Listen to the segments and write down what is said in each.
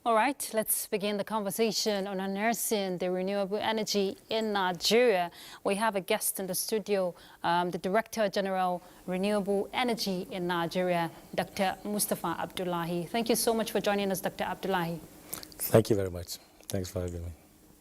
All right, let's begin the conversation on unearthing the renewable energy in Nigeria. We have a guest in the studio, the Director General Renewable Energy in Nigeria, Dr. Mustapha Abdullahi. Thank you so much for joining us, Dr. Abdullahi. Thank you very much. Thanks for having me.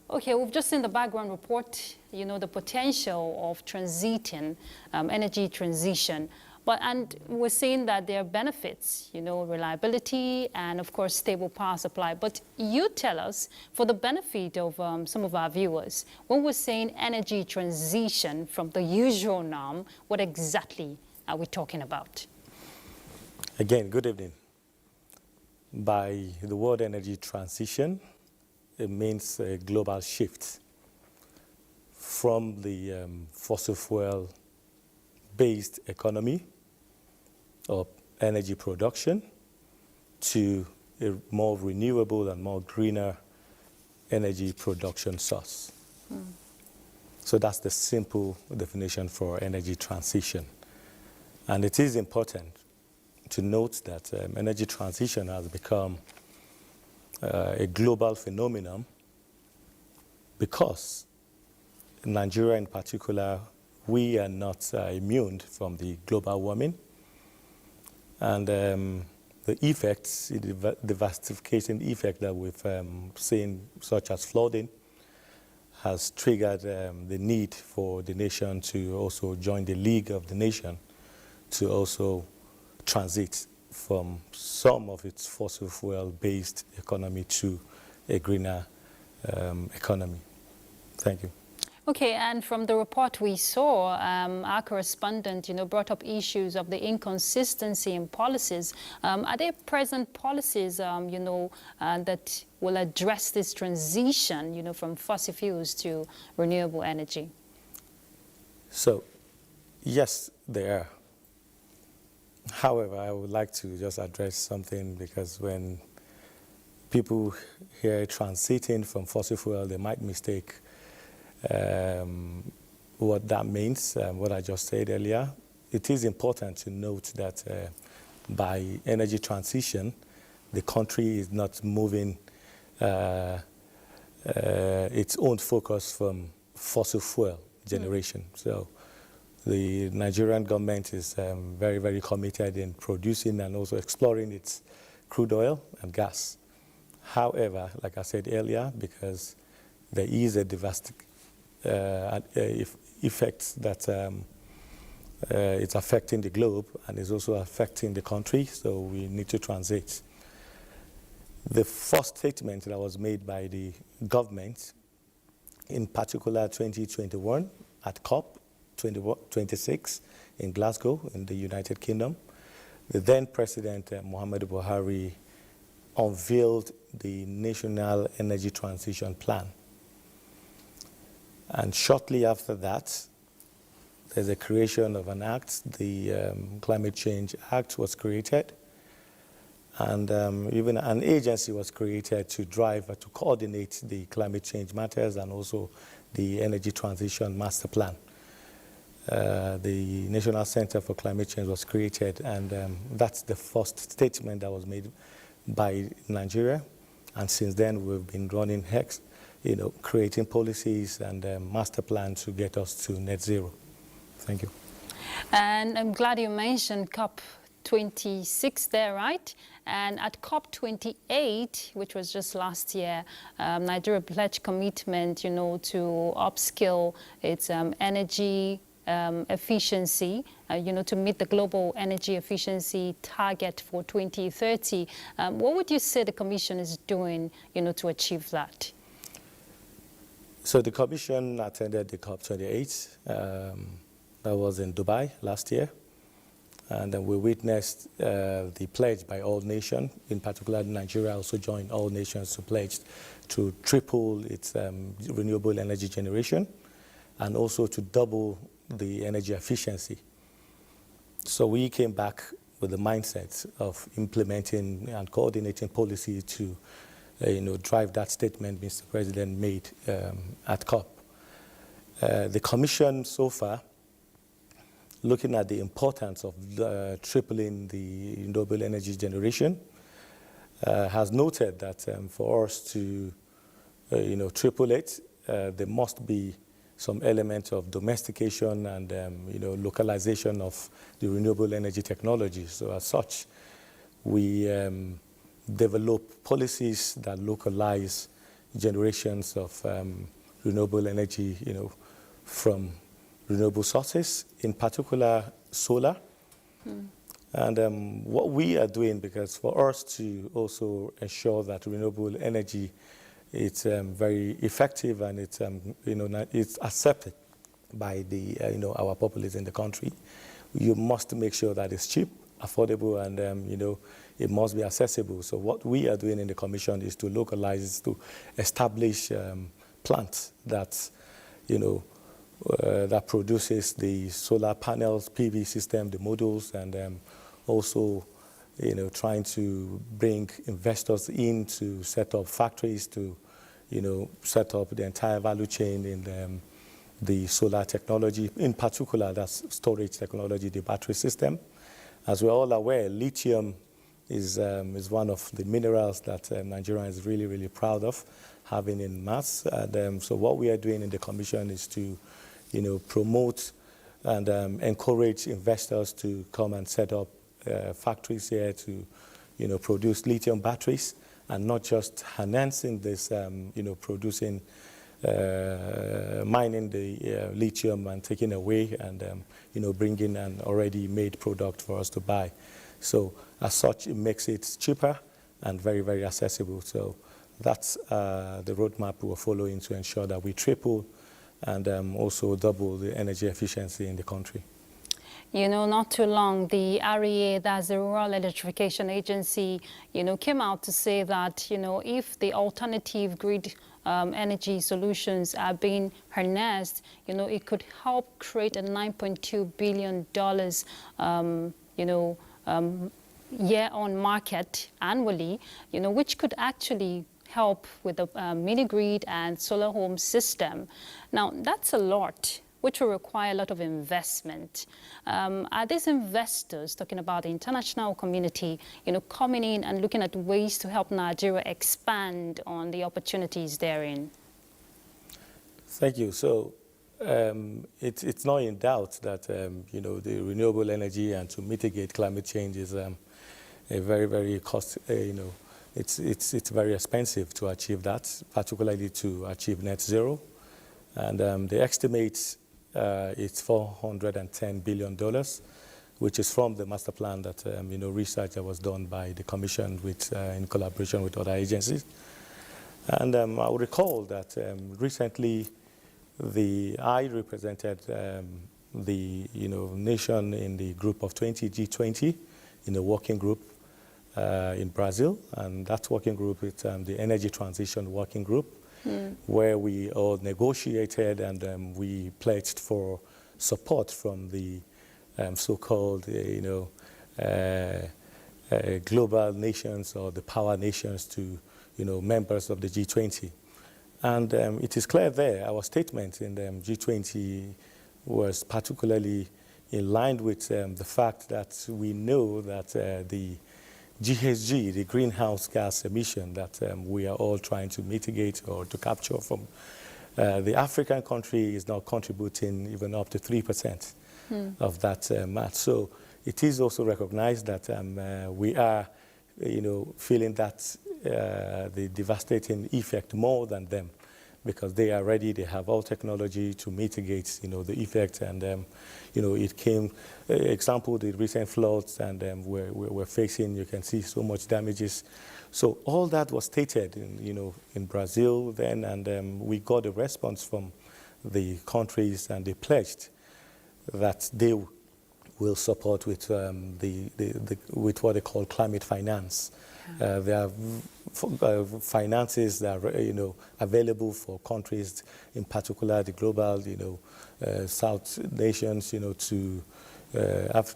Okay, we've just seen the background report, the potential of transiting, energy transition. And we're seeing that there are benefits, reliability and, of course, stable power supply. But you tell us, for the benefit of some of our viewers, when we're saying energy transition from the usual norm, what exactly are we talking about? Again, good evening. By the word energy transition, it means a global shift from the fossil fuel-based economy or energy production to a more renewable and more greener energy production source. So that's the simple definition for energy transition. And it is important to note that energy transition has become a global phenomenon because in Nigeria in particular, we are not immune from the global warming. And the effects, the devastating effect that we've seen, such as flooding, has triggered the need for the nation to also join the League of the Nation to also transit from some of its fossil fuel-based economy to a greener economy. Thank you. Okay, and from the report we saw, our correspondent, brought up issues of the inconsistency in policies. Are there present policies, that will address this transition, from fossil fuels to renewable energy? So, yes, there are. However, I would like to just address something because when people hear transiting from fossil fuel, they might mistake what that means, what I just said earlier. It is important to note that by energy transition, the country is not moving its own focus from fossil fuel generation. So the Nigerian government is very, very committed in producing and also exploring its crude oil and gas. However, like I said earlier, because there is a devastating effects that it's affecting the globe and is also affecting the country, so we need to transit. The first statement that was made by the government, in particular 2021 at COP26 in Glasgow in the United Kingdom, the then President Muhammadu Buhari unveiled the National Energy Transition Plan. And shortly after that, there's a creation of an act. The Climate Change Act was created. And even an agency was created to drive, to coordinate the climate change matters and also the Energy Transition Master Plan. The National Center for Climate Change was created, and that's the first statement that was made by Nigeria. And since then, we've been running creating policies and master plans to get us to net zero. Thank you. And I'm glad you mentioned COP26 there, right? And at COP28, which was just last year, Nigeria pledged commitment, to upskill its energy efficiency, to meet the global energy efficiency target for 2030. What would you say the Commission is doing, to achieve that? So the Commission attended the COP28 that was in Dubai last year, and then we witnessed the pledge by all nations. In particular, Nigeria also joined all nations to pledge to triple its renewable energy generation and also to double the energy efficiency. So we came back with the mindset of implementing and coordinating policy to drive that statement Mr. President made at COP. The Commission so far, looking at the importance of tripling the renewable energy generation, has noted that for us to, triple it, there must be some element of domestication and, localization of the renewable energy technology. So as such, we develop policies that localize generations of renewable energy, from renewable sources, in particular solar. And what we are doing, because for us to also ensure that renewable energy is very effective and it's, it's accepted by the, our populace in the country, you must make sure that it's cheap, affordable, and, it must be accessible. So what we are doing in the Commission is to localize, to establish plants that, that produces the solar panels, PV system, the modules, and also, trying to bring investors in to set up factories to, set up the entire value chain in the solar technology, in particular, that's storage technology, the battery system. As we're all aware, lithium is one of the minerals that Nigeria is really, really proud of having in mass. And so what we are doing in the Commission is to, promote and encourage investors to come and set up factories here to, produce lithium batteries, and not just enhancing this, producing, mining the lithium and taking away and, bringing an already made product for us to buy. So as such, it makes it cheaper and very, very accessible. So that's the roadmap we're following to ensure that we triple and also double the energy efficiency in the country. Not too long, the REA, that's the Rural Electrification Agency, came out to say that, if the alternative grid energy solutions are being harnessed, it could help create a $9.2 billion, year-on market annually, which could actually help with the mini-grid and solar home system. Now, that's a lot, which will require a lot of investment. Are these investors, talking about the international community, coming in and looking at ways to help Nigeria expand on the opportunities therein? Thank you. So it's not in doubt that, the renewable energy and to mitigate climate change is a very, very it's very expensive to achieve that, particularly to achieve net zero. And the estimate it's $410 billion, which is from the master plan that, research that was done by the Commission with, in collaboration with other agencies. And I would recall that recently I represented the, nation in the group of 20, G20, in a working group in Brazil. And that working group is the Energy Transition Working Group, where we all negotiated and we pledged for support from the so-called, global nations or the power nations to, members of the G20. And it is clear there, our statement in the G20 was particularly in line with the fact that we know that the GHG, the greenhouse gas emission that we are all trying to mitigate or to capture from the African country is now contributing even up to 3% of that mass. So it is also recognized that we are, feeling that the devastating effect more than them, because they are ready, they have all technology to mitigate, the effect. And, it came, example, the recent floods, and we're facing, you can see so much damages. So all that was stated in Brazil then, and we got a response from the countries, and they pledged that they will support with with what they call climate finance. There are finances that are, available for countries, in particular the global, South nations, to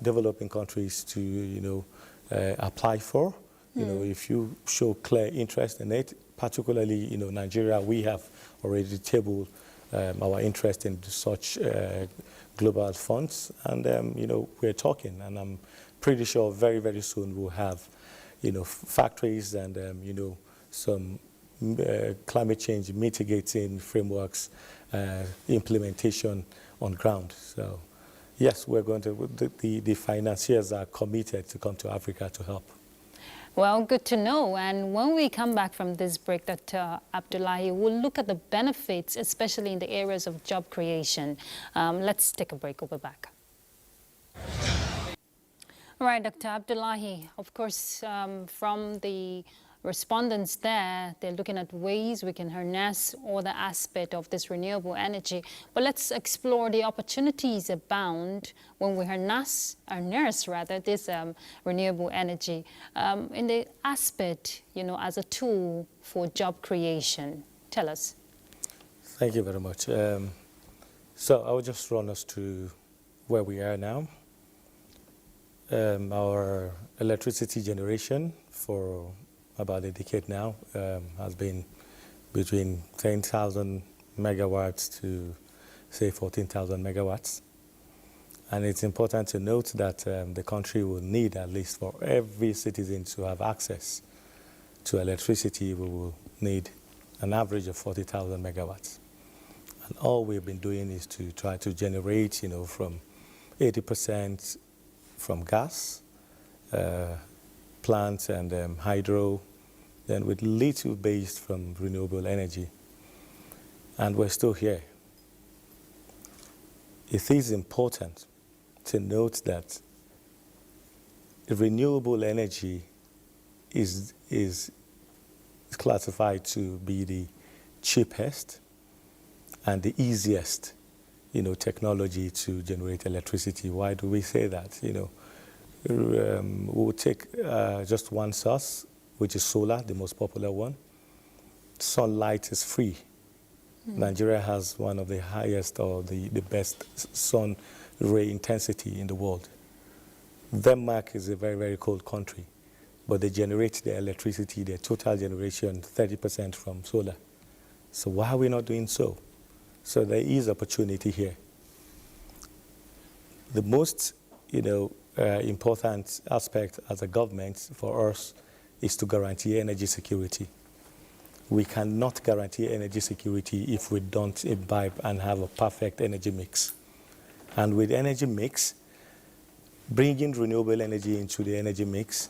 developing countries to, apply for. If you show clear interest in it, particularly, Nigeria, we have already tabled our interest in such global funds, and we're talking, and I'm pretty sure very, very soon we'll have factories and, some climate change mitigating frameworks, implementation on ground. So, yes, we're going to, the financiers are committed to come to Africa to help. Well, good to know. And when we come back from this break, Dr. Abdullahi, we'll look at the benefits, especially in the areas of job creation. Let's take a break. We'll be back. All right, Dr. Abdullahi, of course, from the respondents there, they're looking at ways we can harness all the aspect of this renewable energy. But let's explore the opportunities abound when we harness this renewable energy in the aspect, as a tool for job creation. Tell us. Thank you very much. So I will just run us to where we are now. Our electricity generation for about a decade now has been between 10,000 megawatts to, say, 14,000 megawatts. And it's important to note that the country will need, at least for every citizen to have access to electricity, we will need an average of 40,000 megawatts. And all we've been doing is to try to generate, from 80% from gas, plants and hydro, then with little base from renewable energy. And we're still here. It is important to note that renewable energy is classified to be the cheapest and the easiest, technology to generate electricity. Why do we say that? We'll take just one source, which is solar, the most popular one. Sunlight is free. Nigeria has one of the highest or the best sun ray intensity in the world. Denmark is a very, very cold country, but they generate their electricity, their total generation, 30% from solar. So why are we not doing so? So there is opportunity here. The most, important aspect as a government for us is to guarantee energy security. We cannot guarantee energy security if we don't imbibe and have a perfect energy mix. And with energy mix, bringing renewable energy into the energy mix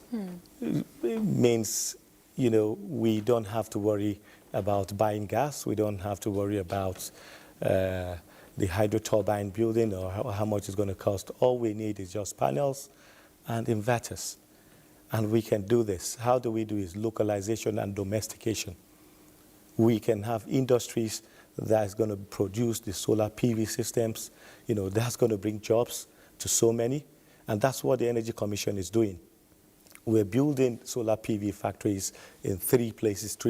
means, we don't have to worry about buying gas. We don't have to worry about the hydro turbine building or how much it's going to cost. All we need is just panels and inverters. And we can do this. How do we do it? Localization and domestication. We can have industries that's going to produce the solar PV systems. That's going to bring jobs to so many. And that's what the Energy Commission is doing. We're building solar PV factories in 3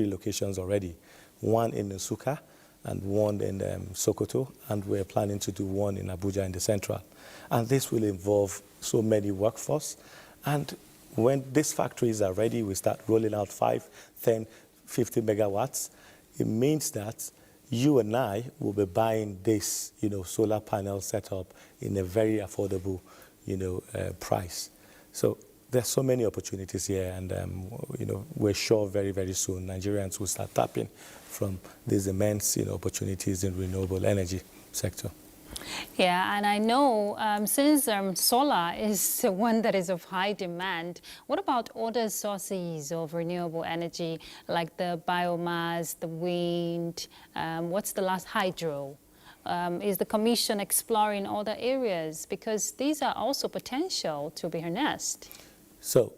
locations already. One in Nsukka and one in Sokoto. And we're planning to do one in Abuja in the central. And this will involve so many workforce. And when these factories are ready, we start rolling out 5, 10, 50 megawatts. It means that you and I will be buying this, solar panel setup in a very affordable, price. So there's so many opportunities here, and we're sure very, very soon Nigerians will start tapping from these immense, opportunities in renewable energy sector. Yeah, and I know since solar is one that is of high demand, what about other sources of renewable energy like the biomass, the wind, what's the last hydro? Is the Commission exploring other areas? Because these are also potential to be harnessed. So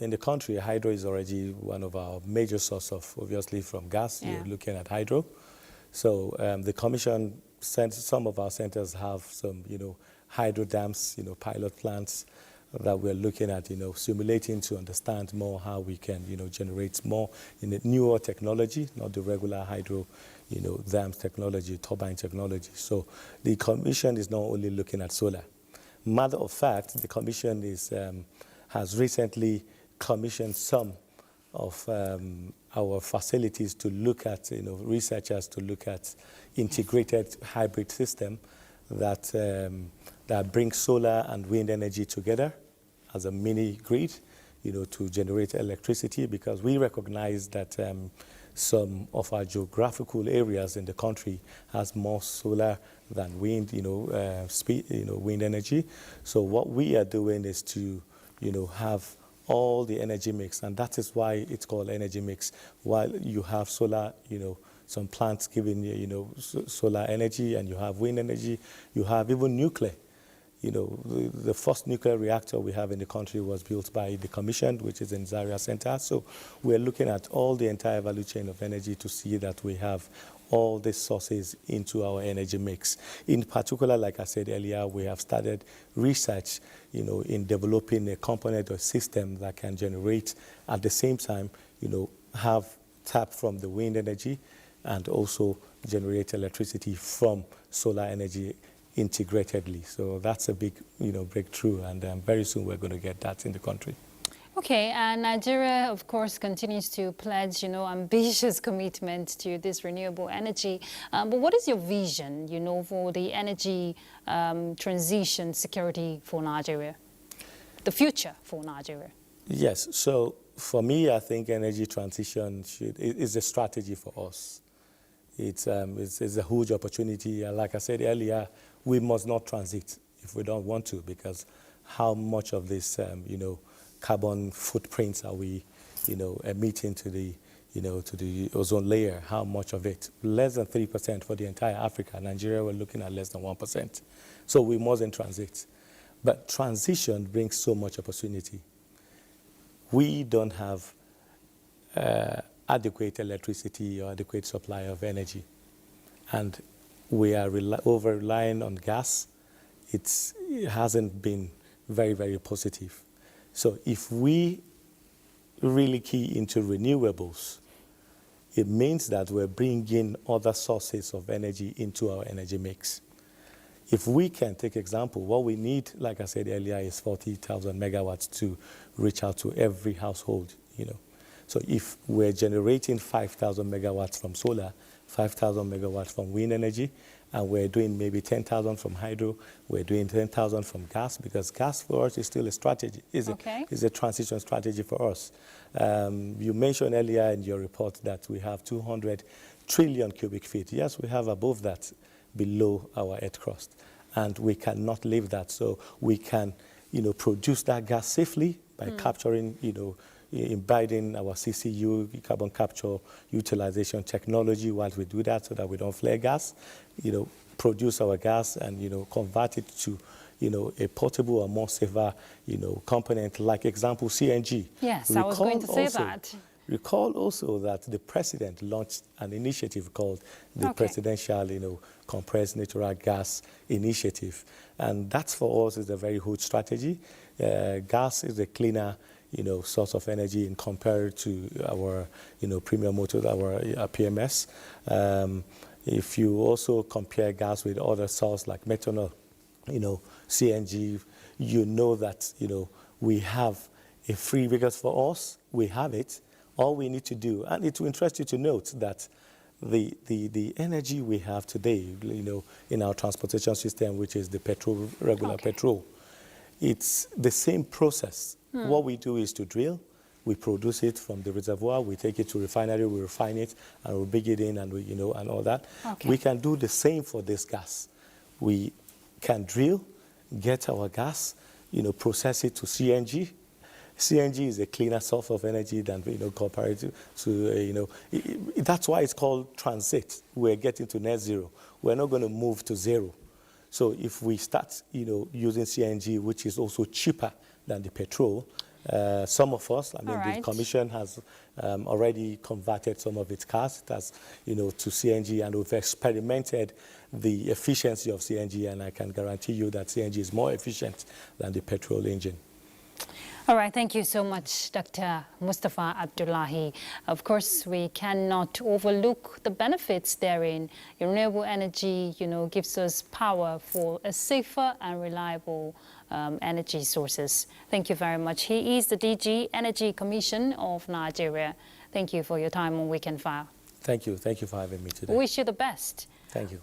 in the country, hydro is already one of our major sources of, obviously, from gas. You're looking at hydro. So the Commission, some of our centers have some, hydro dams, pilot plants that we're looking at, simulating to understand more how we can, generate more in a newer technology, not the regular hydro, dams technology, turbine technology. So the Commission is not only looking at solar. Matter of fact, the Commission has recently commissioned some of our facilities to look at, researchers to look at integrated hybrid system that brings solar and wind energy together as a mini grid, to generate electricity, because we recognize that some of our geographical areas in the country has more solar than wind, wind energy. So what we are doing is to, have all the energy mix, and that is why it's called energy mix. While you have solar, some plants giving solar energy, and you have wind energy, you have even nuclear. The first nuclear reactor we have in the country was built by the Commission, which is in Zaria Center. So we're looking at all the entire value chain of energy to see that we have all the sources into our energy mix. In particular, like I said earlier, we have started research, in developing a component or system that can generate at the same time, have tap from the wind energy and also generate electricity from solar energy integratedly. So that's a big, breakthrough, and very soon we're going to get that in the country. Okay, and Nigeria, of course, continues to pledge, ambitious commitment to this renewable energy. But what is your vision, for the energy transition security for Nigeria, the future for Nigeria? Yes, so for me, I think energy transition is a strategy for us. It's a huge opportunity. Like I said earlier, we must not transit if we don't want to, because how much of this, carbon footprints are we, emitting to the, to the ozone layer? How much of it? Less than 3% for the entire Africa. Nigeria, we're looking at less than 1%. So we mustn't transit. But transition brings so much opportunity. We don't have adequate electricity or adequate supply of energy, and we are over-relying on gas. It hasn't been very, very positive. So if we really key into renewables, it means that we're bringing other sources of energy into our energy mix. If we can take example, what we need, like I said earlier, is 40,000 megawatts to reach out to every household, So if we're generating 5,000 megawatts from solar, 5,000 megawatts from wind energy, and we're doing maybe 10,000 from hydro, we're doing 10,000 from gas, because gas for us is still a strategy, is a transition strategy for us. You mentioned earlier in your report that we have 200 trillion cubic feet. Yes, we have above that below our earth crust, and we cannot leave that. So we can, produce that gas safely by capturing, imbibing our CCU, carbon capture utilization technology while we do that, so that we don't flare gas, produce our gas and, convert it to, a portable or more safer, component, like example, CNG. Yes, I was going to say that. Recall also that the president launched an initiative called the Presidential, Compressed Natural Gas Initiative. And that's for us is a very good strategy. Gas is a cleaner, source of energy in compared to our, premium motors, our PMS. If you also compare gas with other sources like methanol, CNG, that, we have a free, because for us, we have it. All we need to do, and it will interest you to note that the energy we have today, in our transportation system, which is the petrol, regular petrol, it's the same process. What we do is to drill, we produce it from the reservoir, we take it to refinery, we refine it, and we bring it in, and we, and all that. We can do the same for this gas. We can drill, get our gas, process it to CNG. CNG is a cleaner source of energy than, compared to, that's why it's called transit. We're getting to net zero. We're not going to move to zero. So if we start, using CNG, which is also cheaper than the petrol, some of us, the Commission has already converted some of its cars, to CNG, and we've experimented the efficiency of CNG, and I can guarantee you that CNG is more efficient than the petrol engine. All right, thank you so much, Dr. Mustafa Abdullahi. Of course, we cannot overlook the benefits therein. Renewable energy, gives us power for a safer and reliable energy sources. Thank you very much. He is the DG Energy Commission of Nigeria. Thank you for your time on Weekend File. Thank you. Thank you for having me today. We wish you the best. Thank you.